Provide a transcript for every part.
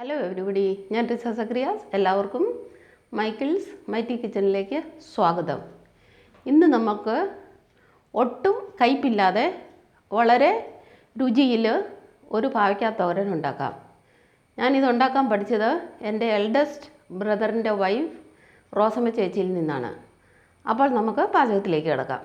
Hello everybody, ഞാൻ റിസ സക്രിയാസ്. എല്ലാവർക്കും Michael's mighty കിച്ചണിലേക്ക് സ്വാഗതം. ഇന്ന് നമുക്ക് ഒട്ടും കയ്പില്ലാതെ വളരെ രുചിയിൽ ഒരു പാവയ്ക്ക തോരൻ ഉണ്ടാക്കാം. ഞാനിത് ഉണ്ടാക്കാൻ പഠിച്ചത് എൻ്റെ എൽഡസ്റ്റ് ബ്രദറിൻ്റെ വൈഫ് റോസമ്മ ചേച്ചിയിൽ നിന്നാണ്. അപ്പോൾ നമുക്ക് പാചകത്തിലേക്ക് കിടക്കാം.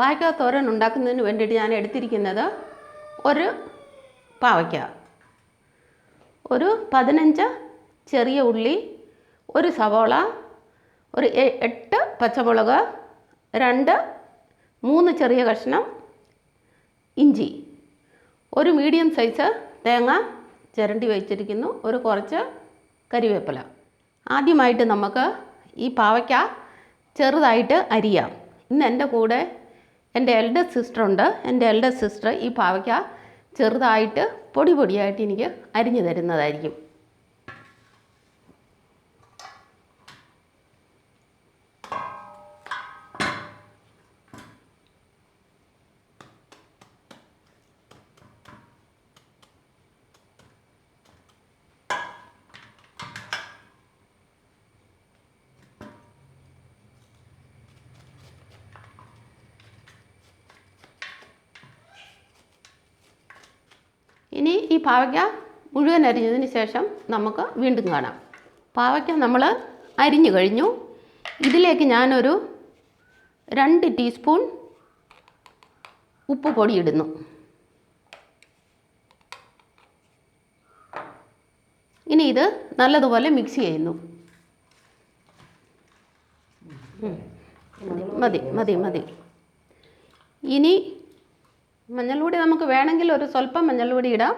പാവയ്ക്ക തോരൻ ഉണ്ടാക്കുന്നതിന് വേണ്ടിയിട്ട് ഞാൻ എടുത്തിരിക്കുന്നത് ഒരു പാവയ്ക്ക, ഒരു 15 ചെറിയ ഉള്ളി, ഒരു സവോള, ഒരു 8 പച്ചമുളക്, 3 ചെറിയ കഷ്ണം ഇഞ്ചി, ഒരു മീഡിയം സൈസ് തേങ്ങ ചിരണ്ടി വെച്ചിരിക്കുന്നു, ഒരു കുറച്ച് കരിവേപ്പില. ആദ്യമായിട്ട് നമുക്ക് ഈ പാവയ്ക്ക ചെറുതായിട്ട് അരിയാം. ഇന്ന് എൻ്റെ കൂടെ എൻ്റെ എൽഡസ്റ്റ് സിസ്റ്റർ ഉണ്ട്. എൻ്റെ എൽഡസ്റ്റ് സിസ്റ്റർ ഈ പാവയ്ക്ക ചെറുതായിട്ട് പൊടിയായിട്ട് എനിക്ക് അരിഞ്ഞു തരുന്നതായിരിക്കും. ഇനി ഈ പാവയ്ക്ക മുഴുവൻ അരിഞ്ഞതിന് ശേഷം നമുക്ക് വീണ്ടും കാണാം. പാവയ്ക്ക നമ്മൾ അരിഞ്ഞു കഴിഞ്ഞു. ഇതിലേക്ക് ഞാനൊരു 2 ടീസ്പൂൺ ഉപ്പ് പൊടി ഇടുന്നു. ഇനി ഇത് നല്ലതുപോലെ മിക്സ് ചെയ്യുന്നു. മതി. ഇനി മഞ്ഞൾപ്പൊടി നമുക്ക് വേണമെങ്കിൽ ഒരു സ്വല്പം മഞ്ഞൾപ്പൊടി ഇടാം,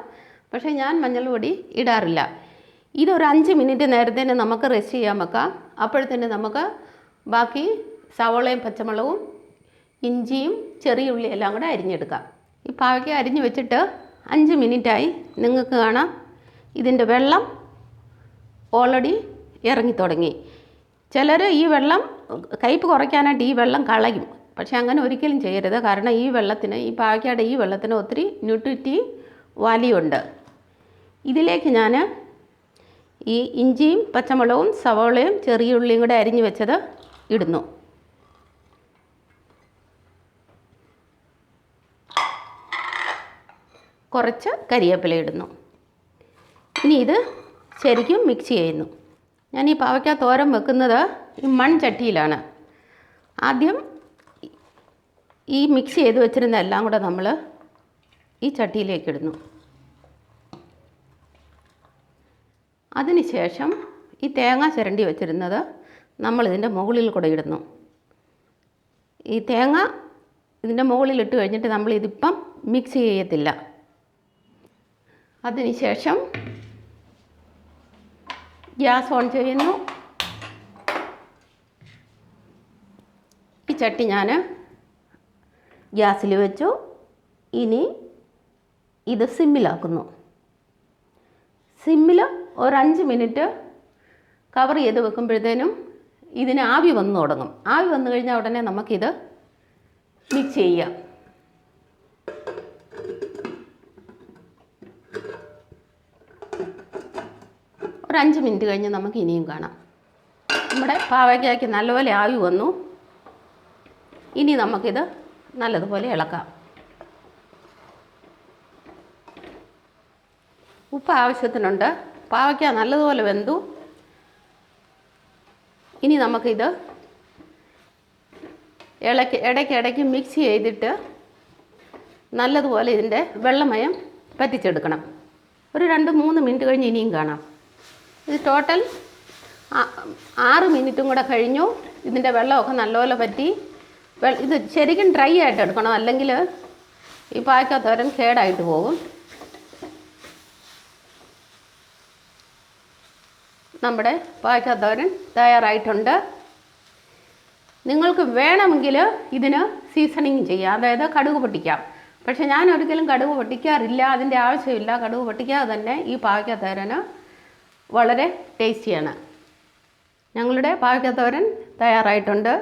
പക്ഷേ ഞാൻ മഞ്ഞൾപ്പൊടി ഇടാറില്ല. ഇതൊരു 5 മിനിറ്റ് നേരത്തേന് നമുക്ക് റെസ്റ്റ് ചെയ്യാൻ വെക്കാം. അപ്പോഴത്തേന് നമുക്ക് ബാക്കി സവോളയും പച്ചമുളകും ഇഞ്ചിയും ചെറിയ ഉള്ളി എല്ലാം കൂടെ അരിഞ്ഞെടുക്കാം. ഈ പാവയ്ക്ക അരിഞ്ഞ് വെച്ചിട്ട് 5 മിനിറ്റായി. നിങ്ങൾക്ക് കാണാം ഇതിൻ്റെ വെള്ളം ഓൾറെഡി ഇറങ്ങി തുടങ്ങി. ചിലർ ഈ വെള്ളം കയ്പ്പ് കുറയ്ക്കാനായിട്ട് ഈ വെള്ളം കളയും. പക്ഷേ അങ്ങനെ ഒരിക്കലും ചെയ്യരുത്. കാരണം ഈ പാവയ്ക്കയുടെ ഈ വെള്ളത്തിന് ഒത്തിരി ന്യൂട്രിറ്റീവ് വാല്യൂ ഉണ്ട്. ഇതിലേക്ക് ഞാൻ ഈ ഇഞ്ചിയും പച്ചമുളകും സവോളയും ചെറിയ ഉള്ളിയും കൂടെ അരിഞ്ഞു വെച്ചത് ഇടുന്നു. കുറച്ച് കരിവേപ്പില ഇടുന്നു. ഇനി ഇത് ശരിക്കും മിക്സ് ചെയ്യുന്നു. ഞാൻ ഈ പാവയ്ക്ക തോരൻ വെക്കുന്നത് ഈ മൺചട്ടിയിലാണ്. ആദ്യം ഈ മിക്സ് ചെയ്ത് വെച്ചിരുന്ന എല്ലാം കൂടെ നമ്മൾ ഈ ചട്ടിയിലേക്ക് ഇടുന്നു. അതിനുശേഷം ഈ തേങ്ങ ചിരണ്ടി വെച്ചിരുന്നത് നമ്മളിതിൻ്റെ മുകളിൽ കൂടെ ഇടുന്നു. ഈ തേങ്ങ ഇതിൻ്റെ മുകളിൽ ഇട്ട് കഴിഞ്ഞിട്ട് നമ്മളിതിപ്പം മിക്സ് ചെയ്യത്തില്ല. അതിനുശേഷം ഗ്യാസ് ഓൺ ചെയ്യുന്നു. ഈ ചട്ടി ഞാൻ ഗ്യാസിൽ വെച്ചു. ഇനി ഇത് സിമ്മിലാക്കുന്നു. സിമ്മിൽ ഒരു 5 മിനിറ്റ് കവർ ചെയ്ത് വെക്കുമ്പോഴത്തേനും ഇതിന് ആവി വന്നു തുടങ്ങും. ആവി വന്നു കഴിഞ്ഞാൽ ഉടനെ നമുക്കിത് മിക്സ് ചെയ്യാം. ഒരു 5 മിനിറ്റ് കഴിഞ്ഞ് നമുക്ക് ഇനിയും കാണാം. നമ്മുടെ പാവയ്ക്കയ്ക്ക് നല്ലപോലെ ആവി വന്നു. ഇനി നമുക്കിത് നല്ലതുപോലെ ഇളക്കാം. ഉപ്പ് ആവശ്യത്തിനുണ്ട്. പാവയ്ക്ക നല്ലതുപോലെ വെന്തു. ഇനി നമുക്കിത് ഇടയ്ക്ക് മിക്സ് ചെയ്തിട്ട് നല്ലതുപോലെ ഇതിൻ്റെ വെള്ളമയം പറ്റിച്ചെടുക്കണം. ഒരു 2-3 മിനിറ്റ് കഴിഞ്ഞ് ഇനിയും കാണാം. ഇത് ടോട്ടൽ 6 മിനിറ്റും കൂടെ കഴിഞ്ഞു. ഇതിൻ്റെ വെള്ളമൊക്കെ നല്ലപോലെ പറ്റി. ഇത് ശരിക്കും ഡ്രൈ ആയിട്ട് എടുക്കണം, അല്ലെങ്കിൽ ഈ പാവയ്ക്ക തോരൻ കേടായിട്ട് പോകും. നമ്മുടെ പാവയ്ക്ക തോരൻ തയ്യാറായിട്ടുണ്ട്. നിങ്ങൾക്ക് വേണമെങ്കിൽ ഇതിന് സീസണിങ് ചെയ്യാം, അതായത് കടുക് പൊട്ടിക്കാം. പക്ഷേ ഞാൻ ഒരിക്കലും കടുക് പൊട്ടിക്കാറില്ല, അതിൻ്റെ ആവശ്യമില്ല. കടുക് പൊട്ടിക്കാതെ തന്നെ ഈ പാവയ്ക്ക തോരൻ വളരെ ടേസ്റ്റിയാണ്. ഞങ്ങളുടെ പാവയ്ക്ക തോരൻ തയ്യാറായിട്ടുണ്ട്.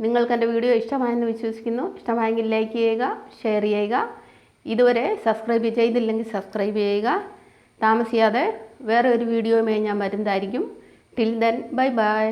നിങ്ങൾക്ക് എൻ്റെ വീഡിയോ ഇഷ്ടമായെന്ന് വിശ്വസിക്കുന്നു. ഇഷ്ടമായെങ്കിൽ ലൈക്ക് ചെയ്യുക, ഷെയർ ചെയ്യുക. ഇതുവരെ സബ്സ്ക്രൈബ് ചെയ്തില്ലെങ്കിൽ സബ്സ്ക്രൈബ് ചെയ്യുക. താമസിയാതെ വേറെ ഒരു വീഡിയോയുമായി ഞാൻ വരുന്നതായിരിക്കും. Till then bye bye.